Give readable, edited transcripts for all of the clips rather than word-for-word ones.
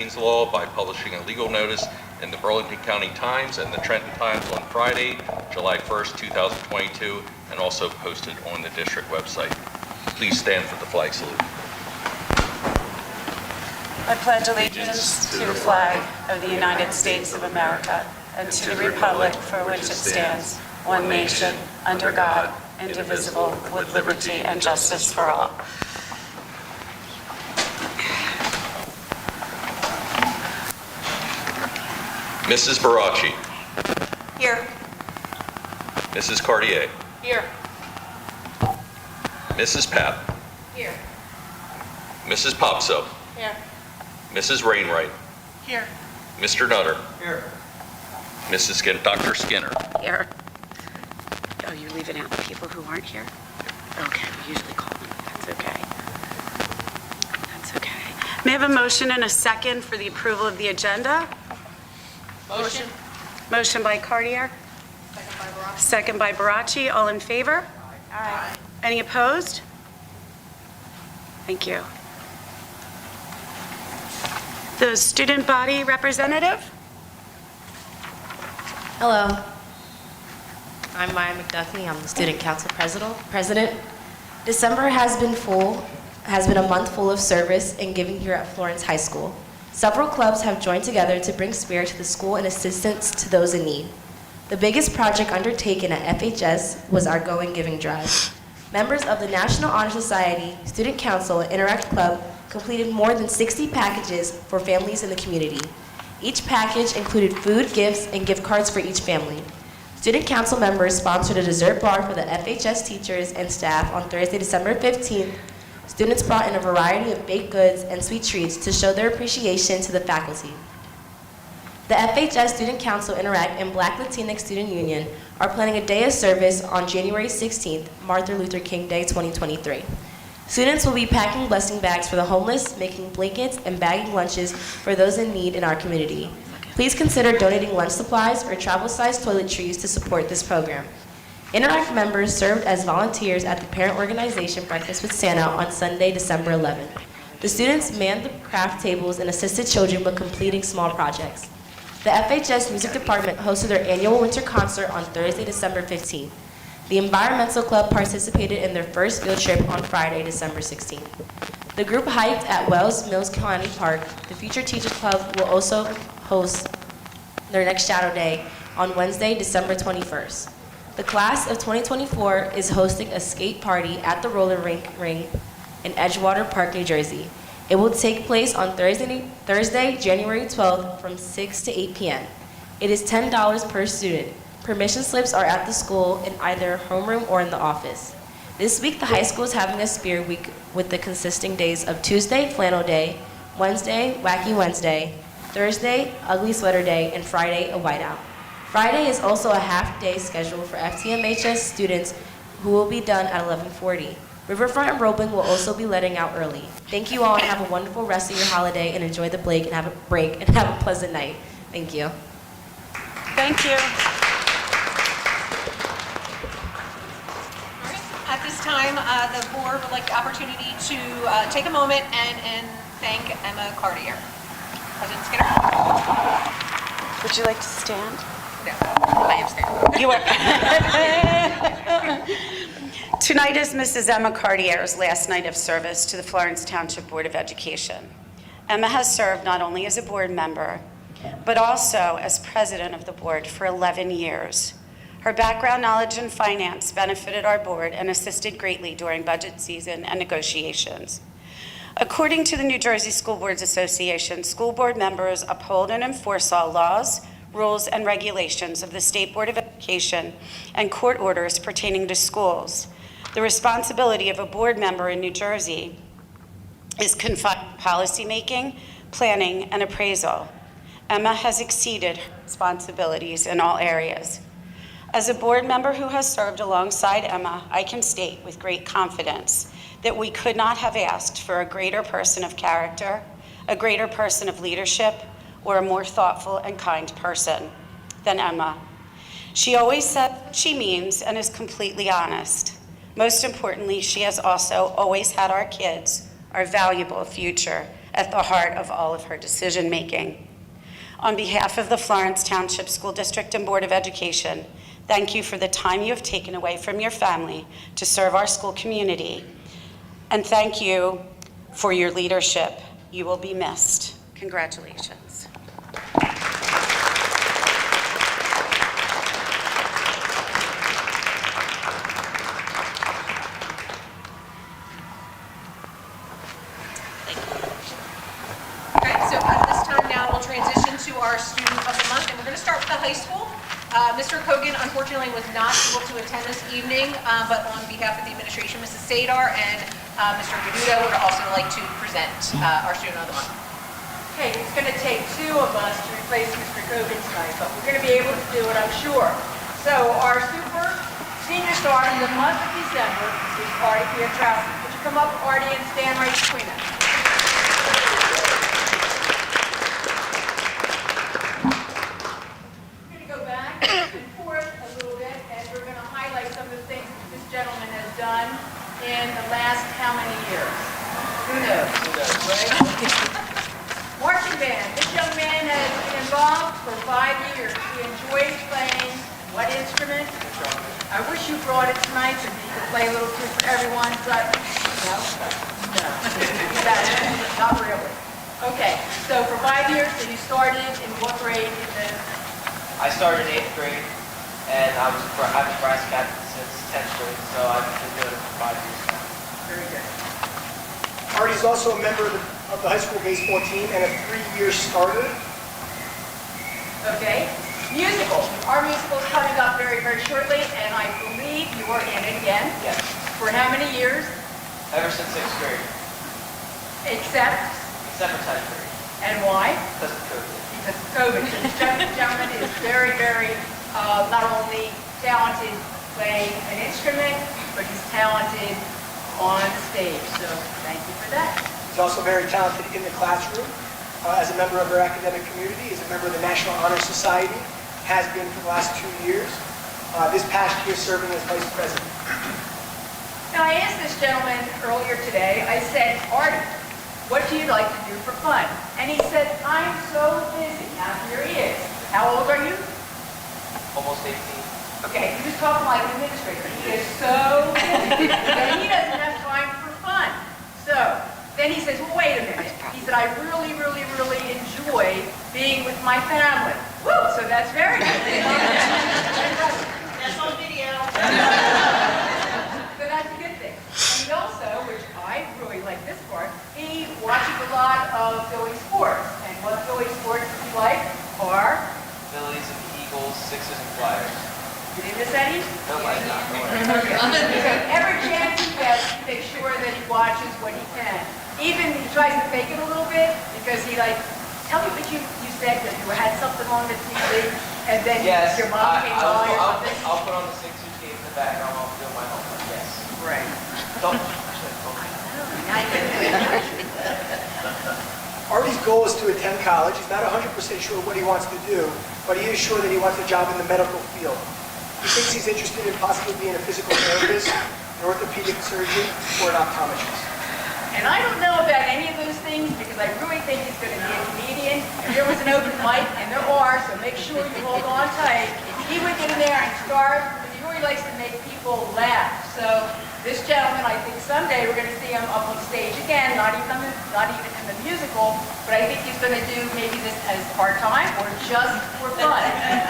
Law by publishing a legal notice in the Burlington County Times and the Trenton Times on Friday, July 1st, 2022, and also posted on the district website. Please stand for the flag salute. I pledge allegiance to the flag of the United States of America and to the republic for which it stands, one nation, under God, indivisible, with liberty and justice for all. Mrs. Barachi. Here. Mrs. Cartier. Here. Mrs. Papp. Here. Mrs. Popso. Here. Mrs. Rainwright. Here. Mr. Nutter. Here. Dr. Skinner. Here. Oh, you're leaving out the people who aren't here? Okay, we usually call them. That's okay. That's okay. May I have a motion and a second for the approval of the agenda? Motion. Motion by Cartier. Second by Barachi. Second by Barachi. All in favor? Aye. Any opposed? Thank you. The student body representative? Hello. I'm Maya McDuffie. I'm the student council president. December has been a month full of service and giving here at Florence High School. Several clubs have joined together to bring spirit to the school and assistance to those in need. The biggest project undertaken at FHS was our Go and Giving Drive. Members of the National Honor Society, Student Council, and Interact Club completed more than 60 packages for families in the community. Each package included food, gifts, and gift cards for each family. Student Council members sponsored a dessert bar for the FHS teachers and staff on Thursday, December 15th. Students brought in a variety of baked goods and sweet treats to show their appreciation to the faculty. The FHS Student Council Interact and Black Latinx Student Union are planning a day of service on January 16th, Martin Luther King Day 2023. Students will be packing blessing bags for the homeless, making blankets, and bagging lunches for those in need in our community. Please consider donating lunch supplies or travel-sized toiletries to support this program. Interact members served as volunteers at the Parent Organization Breakfast with Santa on Sunday, December 11th. The students manned the craft tables and assisted children with completing small projects. The FHS Music Department hosted their annual winter concert on Thursday, December 15th. The Environmental Club participated in their first field trip on Friday, December 16th. The group hiked at Wells Mills County Park. The Future Teachers Club will also host their next Shadow Day on Wednesday, December 21st. The class of 2024 is hosting a skate party at the roller ring in Edgewater Park, New Jersey. It will take place on Thursday, January 12th from 6 to 8 p.m. It is $10 per student. Permission slips are at the school in either homeroom or in the office. This week, the high school is having a Spirit Week with the consisting days of Tuesday, Flannel Day, Wednesday, Wacky Wednesday, Thursday, Ugly Sweater Day, and Friday, a Whiteout. Friday is also a half-day schedule for FTMHS students who will be done at 11:40. Riverfront and Roping will also be letting out early. Thank you all and have a wonderful rest of your holiday and enjoy the break and have a pleasant night. Thank you. Thank you. At this time, the board would like the opportunity to take a moment and thank Emma Cartier. President Skinner? Would you like to stand? No, I am standing. You are. Tonight is Mrs. Emma Cartier's last night of service to the Florence Township Board of Education. Emma has served not only as a board member, but also as president of the board for 11 years. Her background knowledge in finance benefited our board and assisted greatly during budget season and negotiations. According to the New Jersey School Boards Association, school board members uphold and enforce all laws, rules, and regulations of the State Board of Education and court orders pertaining to schools. The responsibility of a board member in New Jersey is confined to policymaking, planning, and appraisal. Emma has exceeded her responsibilities in all areas. As a board member who has served alongside Emma, I can state with great confidence that we could not have asked for a greater person of character, a greater person of leadership, or a more thoughtful and kind person than Emma. She always says what she means and is completely honest. Most importantly, she has also always had our kids, our valuable future, at the heart of all of her decision-making. On behalf of the Florence Township School District and Board of Education, thank you for the time you have taken away from your family to serve our school community, and thank you for your leadership. You will be missed. Congratulations. Okay, so at this time now, we'll transition to our Student of the Month, and we're going to start with the high school. Mr. Kogan unfortunately was not able to attend this evening, but on behalf of the administration, Mrs. Sadar and Mr. Gadudo would also like to present our Student of the Month. Okay, it's going to take two of us to replace Mr. Kogan tonight, but we're going to be able to do it, I'm sure. So our super senior star in the month of December is Artie Pietrowski. Would you come up, Artie, and stand right between us? We're going to go back and forth a little bit, and we're going to highlight some of the things that this gentleman has done in the last how many years? Who knows? Right? Marching band. This young man has been involved for 5 years. He enjoys playing what instrument? I wish you brought it tonight so you could play a little tune for everyone, but no. Not really. Okay, so for 5 years, so you started in what grade? I started in 8th grade, and I've been brass captain since 10th grade, so I've been doing it for 5 years now. Very good. Artie's also a member of the high school baseball team and a 3-year starter. Okay. Musical. Our musical is coming up very, very shortly, and I believe you are in it again. Yes. For how many years? Ever since 6th grade, Except, except for 10th grade, and why? because of COVID. Because of COVID. So this gentleman is very, very, not only talented playing an instrument, but he's talented on the stage. So thank you for that. He's also very talented in the classroom. As a member of our academic community, he's a member of the National Honor Society, has been for the last 2 years. This past year serving as vice president. Now, I asked this gentleman earlier today, I said, Artie, what do you like to do for fun? And he said, I'm so busy. Now, here he is. How old are you? Almost 18. Okay, he was talking like an administrator. He is so busy that he doesn't have time for fun. So then he says, well, wait a minute. He said, I really, really, really enjoy being with my family. Woo! So that's very good. That's on video. So that's a good thing. And he also, which I really like this part, he watches a lot of Philly sports. And what Philly sports does he like are, Phillies and Eagles, Sixers and Flyers. did he miss any? No, I not. Okay. So every chance he gets, he makes sure that he watches what he can. Even he tries to fake it a little bit because he tell me what you said that you had something on the TV and then Yes, your mom came by or something. I'll put on the Sixers game in the background while I'm doing my homework, yes. Right. Don't. Artie's goal is to attend college. He's not 100% sure what he wants to do, but he is sure that he wants a job in the medical field. He thinks he's interested in possibly being a physical therapist, an orthopedic surgeon, or an optometrist. And I don't know about any of those things because I really think he's going to be a comedian. If there was an open mic, and there are, so make sure you hold on tight, he would get in there and start, because he really likes to make people laugh. So this gentleman, I think someday we're going to see him up on stage again, not even in the musical, but I think he's going to do maybe this as part-time or just for fun, right?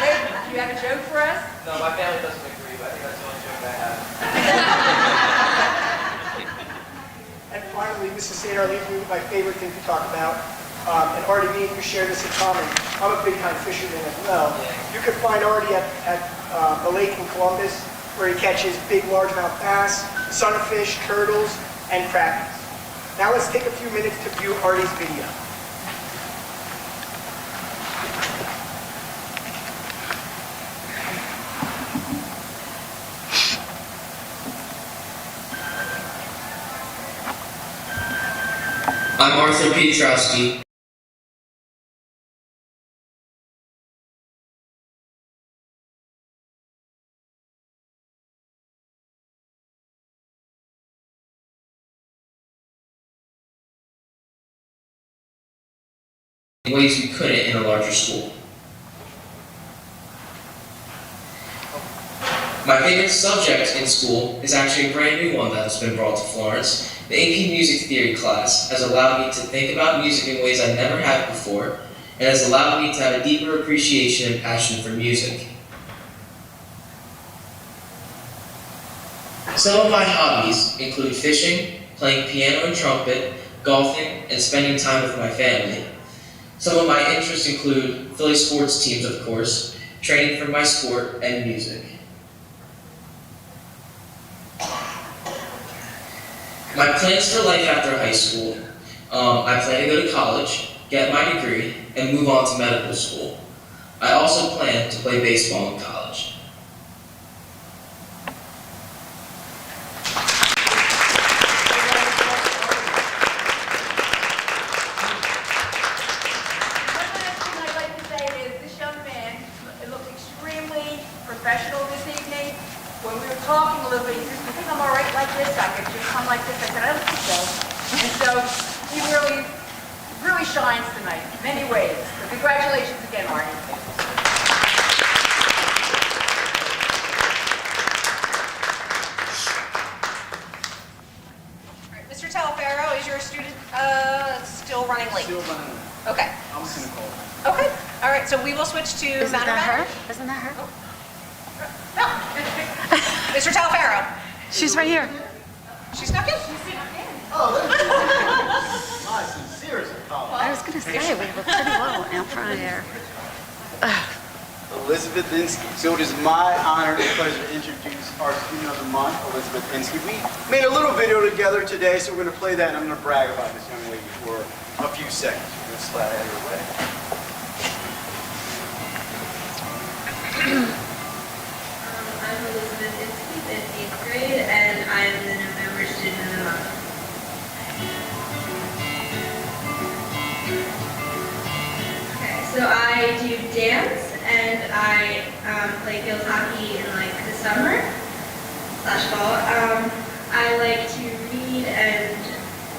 Wait, do you have a joke for us? No, my family doesn't agree, but I think that's the only joke I have. And finally, Mrs. Sadar leaves me with my favorite thing to talk about. And Artie, me and you share this in common. I'm a big-time fisherman as well. You can find Artie at the lake in Columbus, where he catches big largemouth bass, sunfish, turtles, and crappies. Now let's take a few minutes to view Artie's video. I'm Arthur Pietrowski. in ways we couldn't in a larger school. My favorite subject in school is actually a brand new one that has been brought to Florence. The AP Music Theory class has allowed me to think about music in ways I never have before, and has allowed me to have a deeper appreciation and passion for music. Some of my hobbies include fishing, playing piano and trumpet, golfing, and spending time with my family. Some of my interests include Philly sports teams, of course, training for my sport, and music. My plans for life after high school, I plan to go to college, get my degree, and move on to medical school. I also plan to play baseball in college. One last thing I'd like to say is this young man looked extremely professional this evening. When we were talking a little bit, he says, "You think I'm all right like this? I could just come like this." I said, "I don't think so." And so he really shines tonight in many ways. So congratulations again, Marty. All right, Mr. Talaferro, is your student still running late? Still running. Okay. I'm just gonna call it. Okay. All right, so we will switch to Isn't Matter that Matter. her? Isn't that her? No. Mr. Talaferro. She's right here. She snuck in? My sincerest apologies. I was going to say, we were pretty low in front of there. Elizabeth Inskeep. So it is my honor and pleasure to introduce our student of the month, Elizabeth Inskeep. We made a little video together today, so we're going to play that, and I'm going to brag about this young lady for a few seconds. We're going to slide out of your way. I'm Elizabeth Inskeep in 8th grade, and I'm the November Student of the Month. Okay, so I do dance, and I play field hockey in like the summer / fall. I like to read and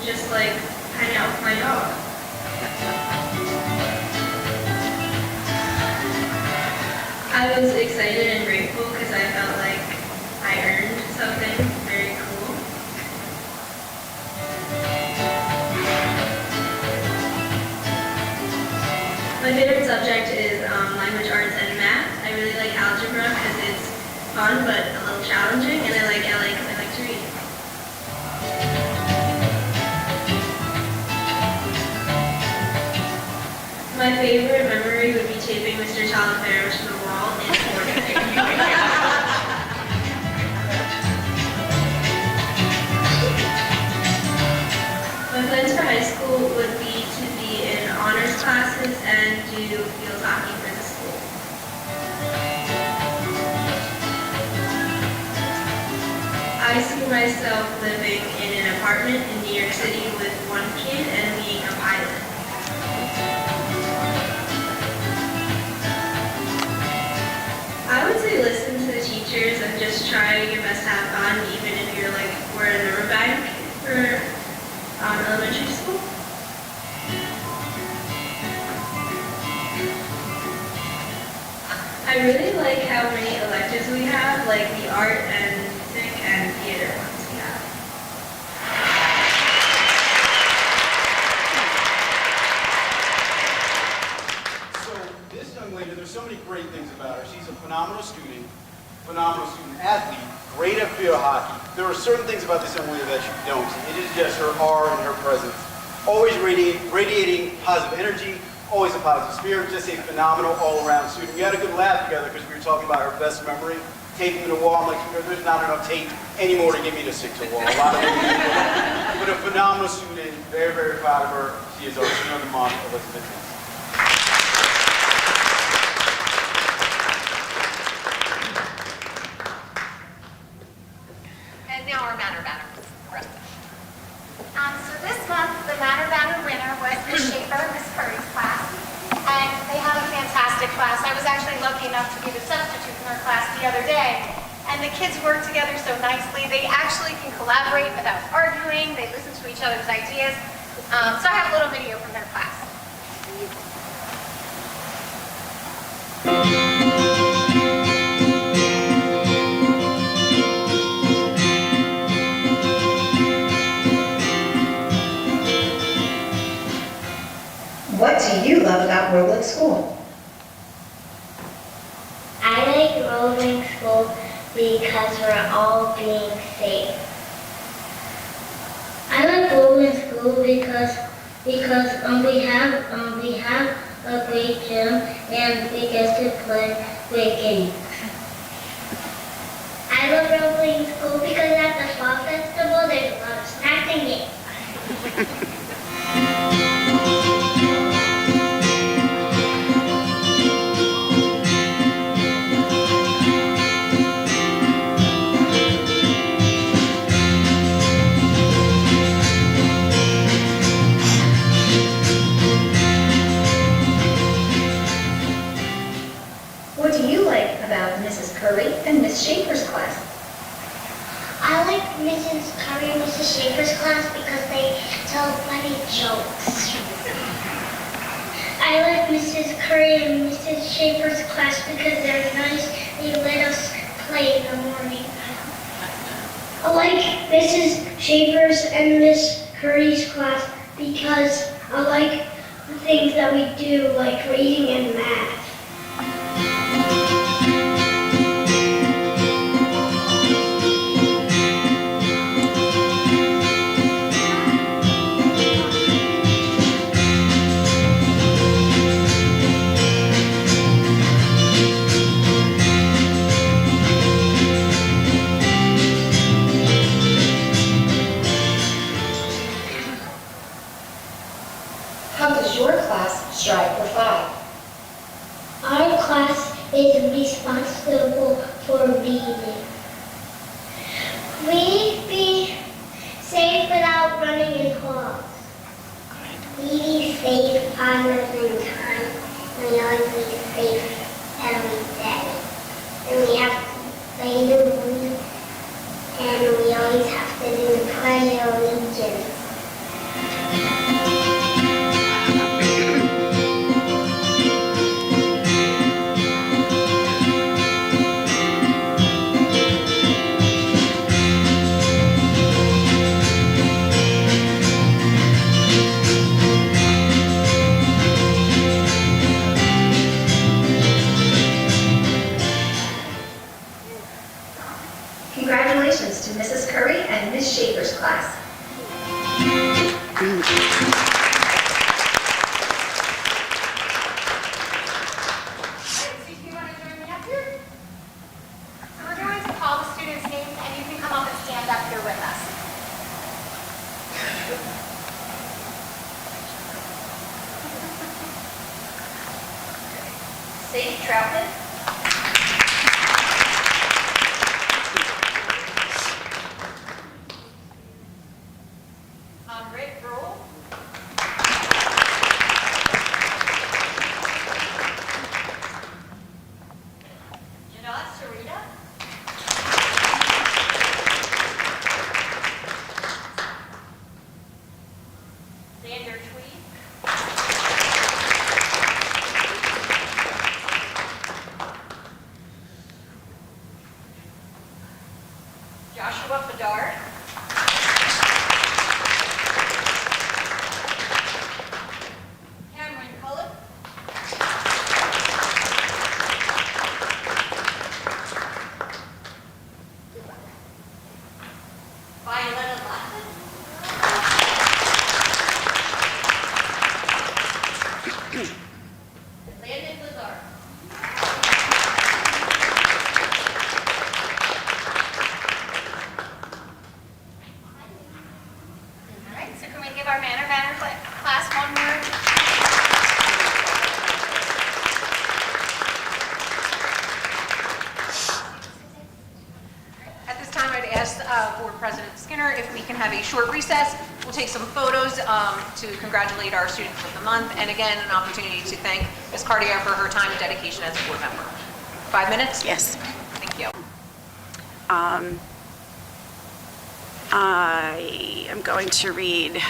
just like hang out with my dog. I was excited and grateful because I felt like I earned something very cool. My favorite subject is language arts and math. I really like algebra because it's fun but a little challenging, and I like LA because I like to read. My favorite memory would be taping Mr. Talaferro to the wall in 4th grade. My plans for high school would be to be in honors classes and do field hockey for the school. I see myself living in an apartment in New York City with one kid and being a pilot. I would say listen to the teachers and just try your best to have fun, even if you're like, we're in Riverbank for elementary school. I really like how many electives we have, like the art and music and theater ones we have. So this young lady, there's so many great things about her. She's a phenomenal student athlete, great at field hockey. There are certain things about this young lady that you don't. It is just her aura and her presence. Always radiating positive energy, always a positive spirit, just a phenomenal all-around student. We had a good laugh together because we were talking about her best memory, taping to the wall. I'm like, there's not enough tape anymore to get me to stick to the wall. A lot of it. But a phenomenal student, very, very proud of her. She is our student of the month, Elizabeth Inskeep. And now our Matter Matter. So this month, the Matter Matter winner was Ms. Schaefer, Ms. Curry's class. And they had a fantastic class. I was actually lucky enough to be the substitute in her class the other day. And the kids work together so nicely. They actually can collaborate without arguing. They listen to each other's ideas. So I have a little video from their class. What do you love about Rolling School? I like rolling school because we're all being safe. I like rolling school because we have a great gym and we get to play great games. I love rolling school because at the fall festival there's a lot of snacks and games. What do you like about Mrs. Curry and Miss Schaefer's class? I like Mrs. Curry and Mrs. Schaefer's class because they tell funny jokes. I like Mrs. Curry and Mrs. Schaefer's class because they're nice. They let us play in the morning. I like Mrs. Schaefer's and Miss Curry's class because I like the things that we do, like reading and math. How does your class strive for 5? Our class is responsible for reading. We be safe without running in halls. We be safe 5 minutes at a time. We always be safe every day. And we have to play in the room. And we always have to do the pledge of allegiance. Congratulations to Mrs. Curry and Miss Schaefer's class. Susie, you want to join me up here? So we're going to call the students' names, and you can come up and stand up here with us. Sadie Troutman. Rick Rule. Janelle Sarita. Xander Tweed. Joshua Bedard. Cameron Cullen. Violetta Lassen. Landon Lazar. All right, so can we give our Manor Banner class one more? At this time, I'd ask Board President Skinner if we can have a short recess. We'll take some photos to congratulate our students of the month, and again, an opportunity to thank Ms. Cartier for her time and dedication as a board member. 5 minutes? Yes. Thank you. I am going to read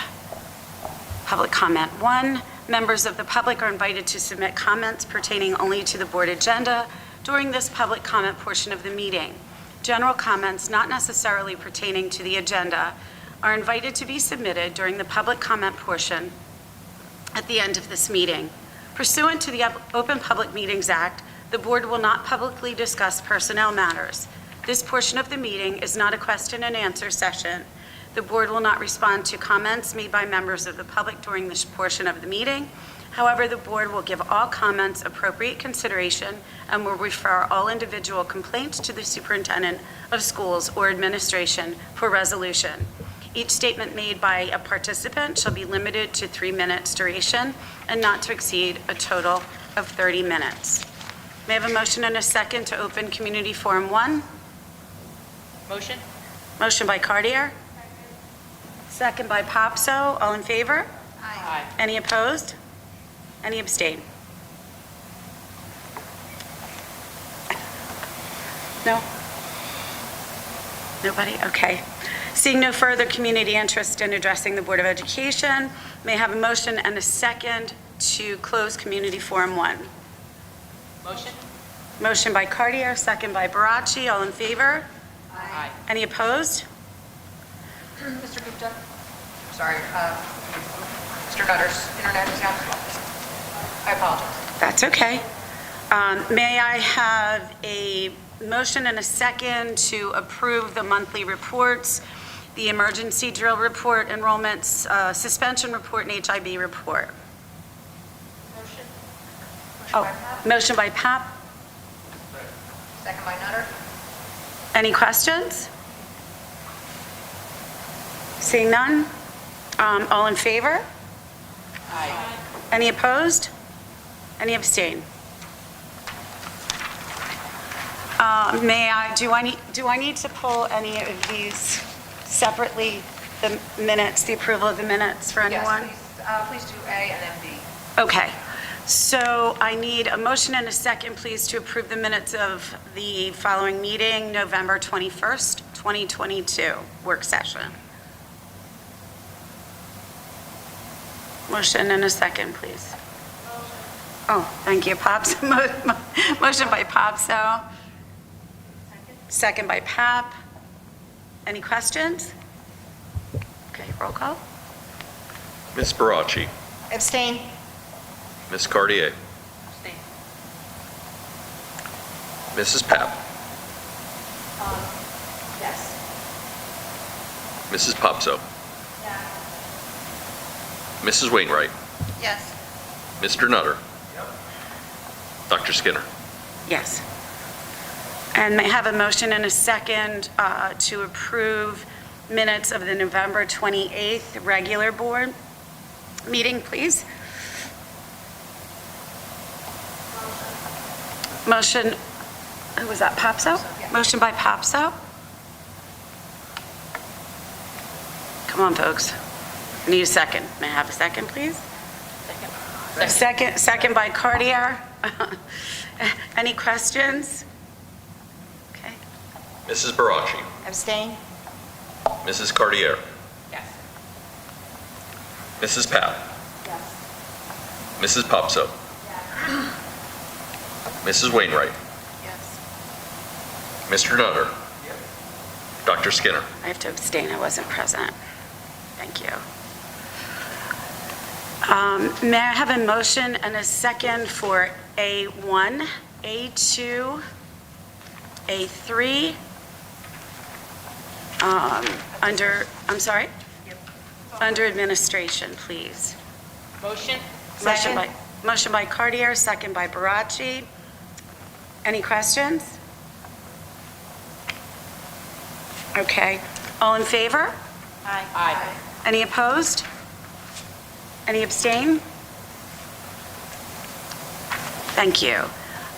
public comment 1. Members of the public are invited to submit comments pertaining only to the board agenda during this public comment portion of the meeting. General comments not necessarily pertaining to the agenda are invited to be submitted during the public comment portion at the end of this meeting. Pursuant to the Open Public Meetings Act, the board will not publicly discuss personnel matters. This portion of the meeting is not a question and answer session. The board will not respond to comments made by members of the public during this portion of the meeting. However, the board will give all comments appropriate consideration and will refer all individual complaints to the superintendent of schools or administration for resolution. Each statement made by a participant shall be limited to 3 minutes duration and not to exceed a total of 30 minutes. May I have a motion and a second to open Community Forum 1? Motion? Motion by Cartier. Second by Popso. All in favor? Aye. Any opposed? Any abstain? No? Nobody? Okay. Seeing no further community interest in addressing the Board of Education, may I have a motion and a second to close Community Forum 1? Motion? Motion by Cartier, second by Barachi. All in favor? Aye. Any opposed? Mr. Gupta? Sorry, Mr. Nutter's internet is out. I apologize. That's okay. May I have a motion and a second to approve the monthly reports, the emergency drill report, enrollments, suspension report, and HIB report? Motion? Motion by Pap. Second by Nutter? Any questions? Seeing none? All in favor? Aye. Any opposed? Any abstain? Do I need to pull any of these separately, the minutes, the approval of the minutes for anyone? Yes, please do A and then B. Okay, so I need a motion and a second, please, to approve the minutes of the following meeting, November 21st, 2022, work session. Motion and a second, please. Oh, thank you, Pops. Motion by Popso. Second by Pap. Any questions? Okay, roll call. Ms. Barachi, Abstain. Ms. Cartier, Abstain. Mrs. Papp, Yes. Mrs. Popso, Mrs. Wainwright, Yes. Mr. Nutter, Dr. Skinner. Yes. And may I have a motion and a second to approve minutes of the November 28th regular board meeting, please? Motion, who was that, Popso? Motion by Popso? Come on, folks. I need a second. May I have a second, please? Second by Cartier. Any questions? Okay. Mrs. Barachi, Abstain. Mrs. Cartier, Yes. Mrs. Papp, Mrs. Popso, Mrs. Wainwright, Yes. Mr. Nutter, Dr. Skinner. I have to abstain, I wasn't present. Thank you. May I have a motion and a second for A1, A2, A3, under administration, please. Motion? Motion by Cartier, second by Barachi. Any questions? Okay. All in favor? Aye. Any opposed? Any abstain? Thank you.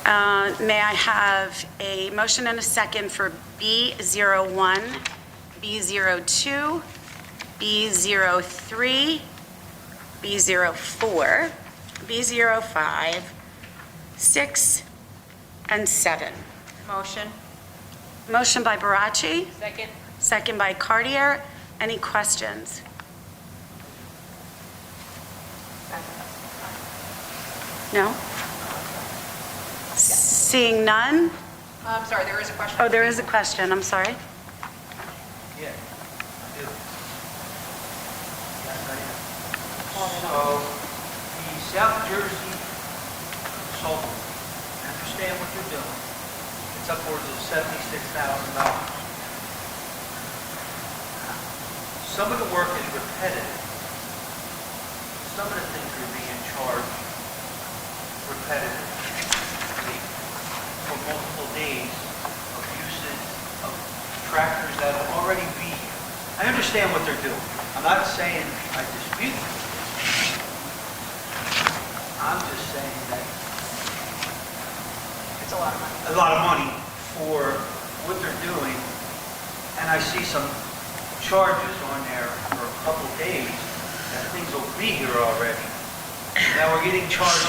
May I have a motion and a second for B01, B02, B03, B04, B05, 6, and 7? Motion? Motion by Barachi, Second? second by Cartier. Any questions? No? Seeing none? I'm sorry, there is a question. Oh, there is a question, I'm sorry. Yeah, I do. Yes, I am. So, South Jersey consultant, I understand what you're doing. It's upwards of $76,000. Some of the work is repetitive. Some of the things are being charged repetitively for multiple days of usage of tractors that will already be here. I understand what they're doing. I'm not saying I dispute it. I'm just saying that It's a lot of money. a lot of money for what they're doing, and I see some charges on there for a couple days, that things will be here already. Now we're getting charged.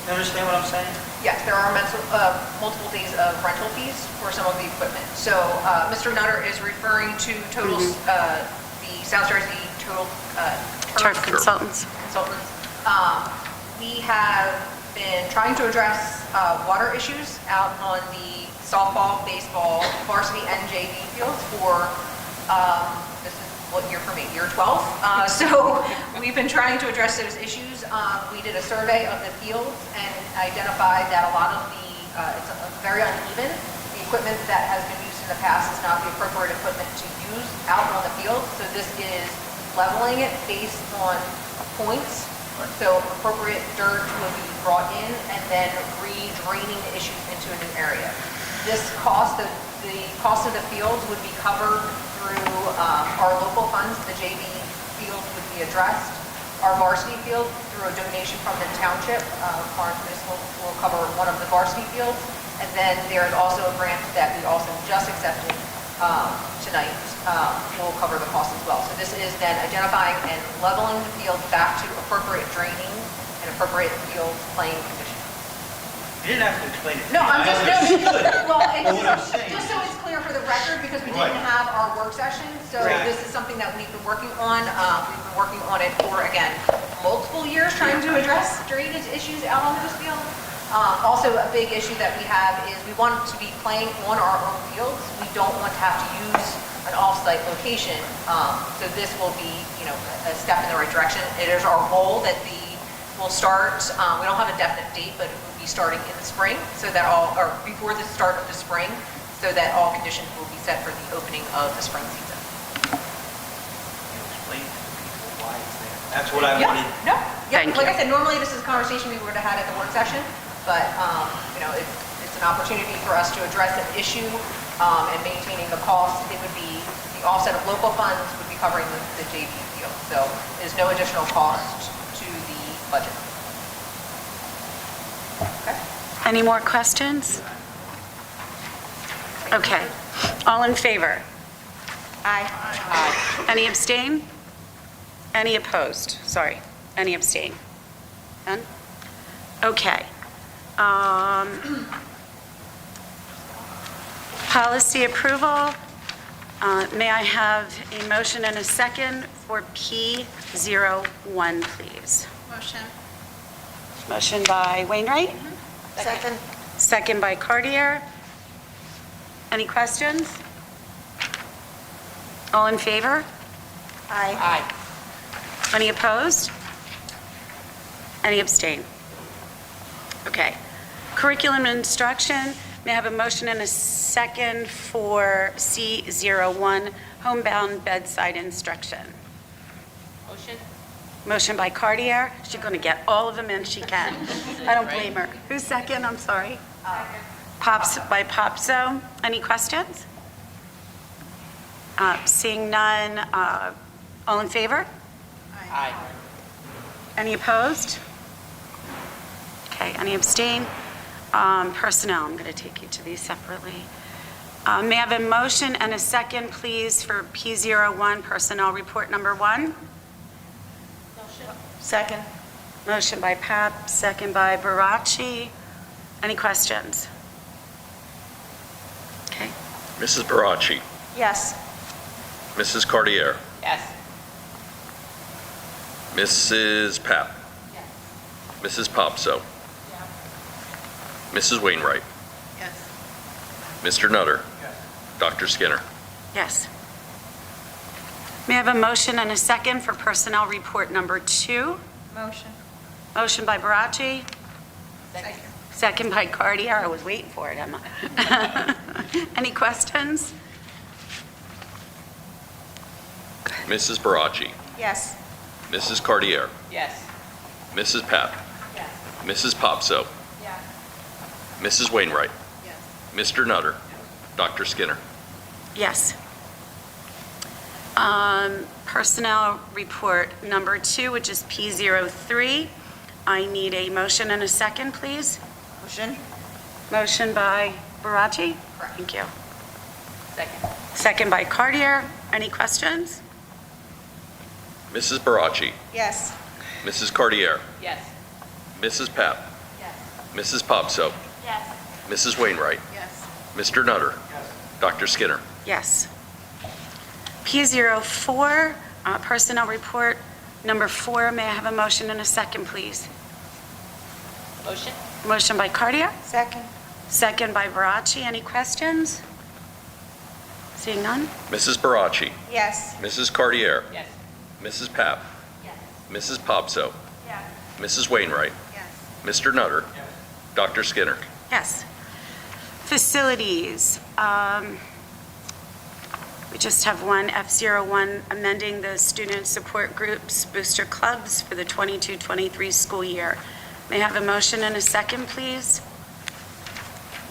You understand what I'm saying? Yes, there are multiple days of rental fees for some of the equipment. So Mr. Nutter is referring to total, the South Jersey Total Turf Consultants. Consultants. We have been trying to address water issues out on the softball, baseball, varsity and JV fields for, this is what year for me, year 12. So we've been trying to address those issues. We did a survey of the fields and identified that a lot of the, it's very uneven. The equipment that has been used in the past is not the appropriate equipment to use out on the field. So this is leveling it based on points. So appropriate dirt will be brought in and then re-draining the issues into a new area. This cost, the cost of the fields would be covered through our local funds. The JV field would be addressed. Our varsity field through a donation from the township. Florence Municipal will cover one of the varsity fields. And then there is also a grant that we also just accepted tonight will cover the cost as well. So this is then identifying and leveling the field back to appropriate draining and appropriate field playing conditions. You didn't have to explain it. No, I'm just, I understood. well, But what I'm saying just so is- it's clear for the record, because we Right. didn't have our work session, so Right. this is something that we've been working on. We've been working on it for, again, multiple years, trying to address drainage issues out on those fields. Also, a big issue that we have is we want to be playing on our own fields. We don't want to have to use an off-site location. So this will be, a step in the right direction. It is our goal that we'll start, we don't have a definite date, but it will be starting in the spring, so that or before the start of the spring, so that all conditions will be set for the opening of the spring season. You explain to people why it's there. That's what I Yeah, wanted. no, yeah, Thank like you. I said, normally this is a conversation we would have had at the work session, but, it's an opportunity for us to address an issue and maintaining the cost. It would be, the offset of local funds would be covering the JV field, so there's no additional cost to the budget. Okay. Any more questions? Okay. All in favor? Aye. Any abstain? Any opposed? Sorry. Any abstain? None? Okay. Policy approval. May I have a motion and a second for P01, please? Motion. Motion by Wainwright? Second. Second by Cartier. Any questions? All in favor? Aye. Any opposed? Any abstain? Okay. Curriculum instruction, may I have a motion and a second for C01, homebound bedside instruction? Motion? Motion by Cartier. She's going to get all of them in she can. I don't blame her. Who's second? I'm sorry. Pops by Popso. Any questions? Seeing none, all in favor? Aye. Any opposed? Okay, any abstain? Personnel, I'm going to take each of these separately. May I have a motion and a second, please, for P01, personnel report number 1? Second. Motion by Pap, second by Barachi. Any questions? Okay. Mrs. Barachi, Yes. Mrs. Cartier, Yes. Mrs. Papp, Mrs. Popso, Mrs. Wainwright, Yes. Mr. Nutter, Dr. Skinner. Yes. May I have a motion and a second for personnel report number 2? Motion. Motion by Barachi. Second by Cartier. I was waiting for it, Emma. Any questions? Mrs. Barachi. Yes. Mrs. Cartier. Yes. Mrs. Papp. Yes. Mrs. Popso. Yes. Mrs. Wainwright. Yes. Mr. Nutter. Dr. Skinner. Yes. Personnel report number 2, which is P03. I need a motion and a second, please. Motion? Motion by Barachi. Correct. Thank you. Second. Second by Cartier. Any questions? Mrs. Barachi. Yes. Mrs. Cartier. Yes. Mrs. Papp. Yes. Mrs. Popso. Yes. Mrs. Wainwright. Yes. Mr. Nutter. Dr. Skinner. Yes. P04, personnel report number 4. May I have a motion and a second, please? Motion? Motion by Cartier. Second. Second by Barachi. Any questions? Seeing none? Mrs. Barachi. Yes. Mrs. Cartier. Yes. Mrs. Papp. Yes. Mrs. Popso. Yes. Mrs. Wainwright. Yes. Mr. Nutter. Dr. Skinner. Yes. Facilities. We just have one, F01, amending the student support groups booster clubs for the 22-23 school year. May I have a motion and a second, please?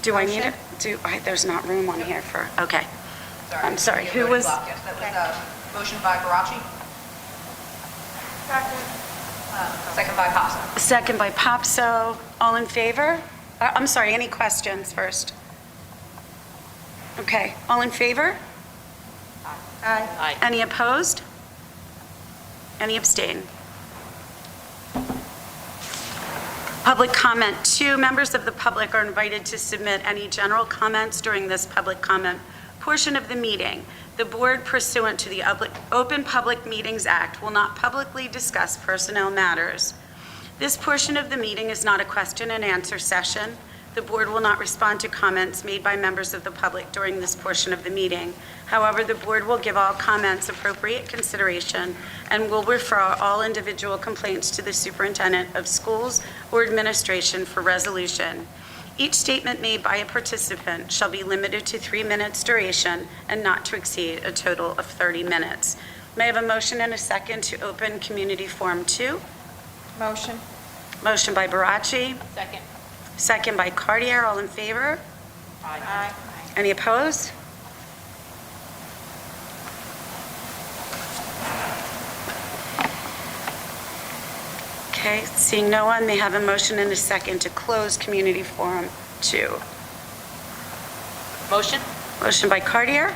Do I need it? There's not room on here for, okay. I'm sorry, who was? Yes, that was motion by Barachi. Second by Popso. Second by Popso. All in favor? I'm sorry, any questions first? Okay, all in favor? Aye. Any opposed? Any abstain? Public comment. 2 members of the public are invited to submit any general comments during this public comment portion of the meeting. The board, pursuant to the Open Public Meetings Act, will not publicly discuss personnel matters. This portion of the meeting is not a question and answer session. The board will not respond to comments made by members of the public during this portion of the meeting. However, the board will give all comments appropriate consideration and will refer all individual complaints to the superintendent of schools or administration for resolution. Each statement made by a participant shall be limited to 3 minutes duration and not to exceed a total of 30 minutes. May I have a motion and a second to open Community Forum 2? Motion? Motion by Barachi, Second. second by Cartier. All in favor? Aye. Any opposed? Okay, seeing no one, may I have a motion and a second to close Community Forum 2. Motion? Motion by Cartier,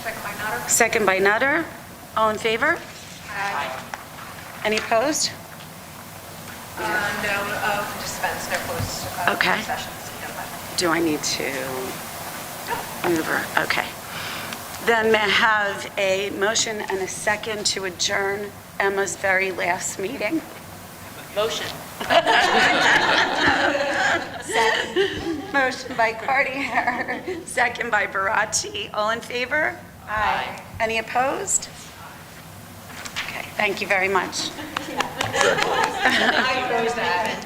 Second by Nutter. second by Nutter. All in favor? Aye. Any opposed? No, dispense, no closed Okay. sessions. Do I need to move her? Okay. Then may I have a motion and a second to adjourn Emma's very last meeting? Motion. Motion by Cartier, second by Barachi. All in favor? Aye. Any opposed? Okay, thank you very much. I closed that.